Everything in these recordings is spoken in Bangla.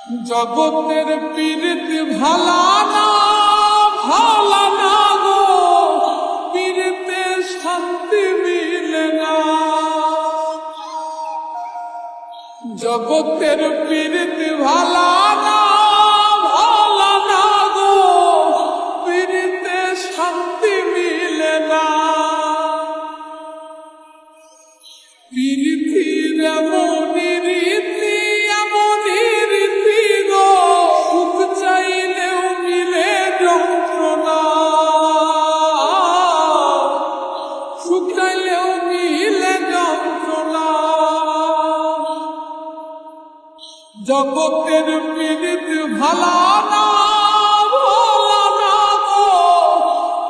জগতের পীড়িত ভালা না গো, পীড়িতে শান্তি মিলে না। জগতের পীড়িত ভালা না গো, পীড়িতে শান্তি মিলে না। পীড়িতির এমনই রীতি এমনই রীতি গো, সুখ চাইলেও মিলে যন্ত্রণা, সুখ চাইলেও মিলে যন্ত্রণা। জগতের পীড়িত ভালা না গো,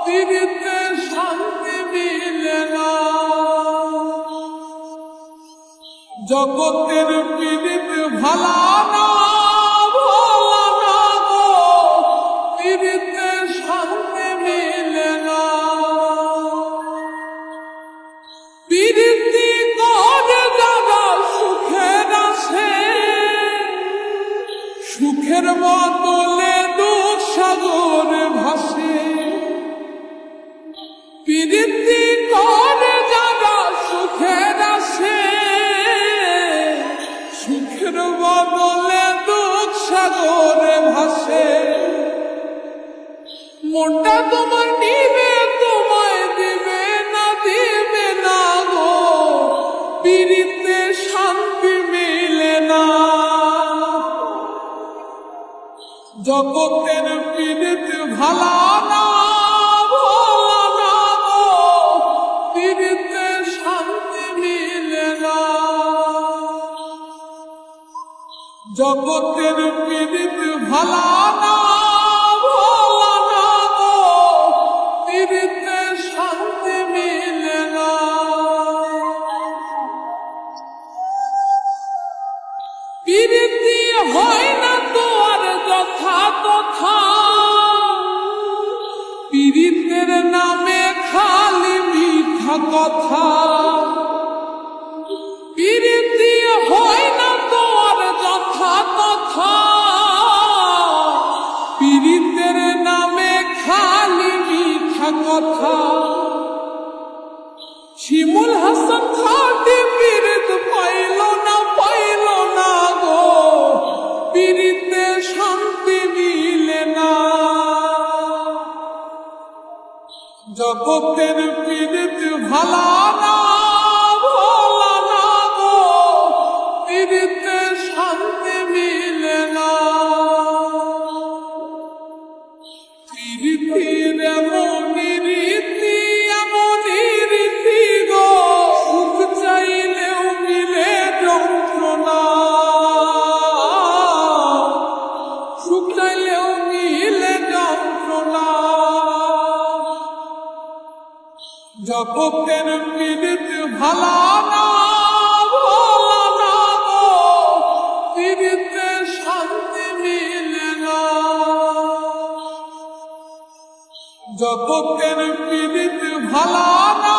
পীড়িতে শান্তি মিলে না। জগতের পীড়িত ভালা না গো, পীড়িতে শান্তি মিলে না। পীড়িতি করে যারা সুখের আসে, সুখের বদলে দুঃখ সাগর ভাসে। পীড়িতি করে যারা সুখের আসে, সুখের বদলে দুঃখ সাগরে ভাসে। মনটা তোমার নিবে তোমায় দিবে না গো, পীড়িতে শান্তি মিলে না। জগতের পীড়িত ভালা না গো, পীড়িতে শান্তি মিলে না। জগতের পীড়িত ভালা না গো, পীড়িতে শান্তি মিলে না। পীড়িতি হয় না তো আর যথা তথা, পীড়িতের নামে খালি মিথ্যা কথা। পীড়িতি হয় না তো আর যথা তথা, পীড়িতের নামে খালি মিথ্যা কথা। শিমুল হাসান খাটি পীড়িত পাইল না গো, পীড়িতে শান্তি মিলে না। জগতের পীড়িত ভালা না গো, পীড়িতে শান্তি মিলে না। পীড়িতির এমনই রীতি এমনই রীতি গো, সুখ চাইলেও মিলে যন্ত্রণা, সুখ চাইলেও মিলে যন্ত্রণা। জগতের পীড়িত ভালা না গো, পীড়িতে শান্তি মিলে না। জগতের পীড়িত ভালা না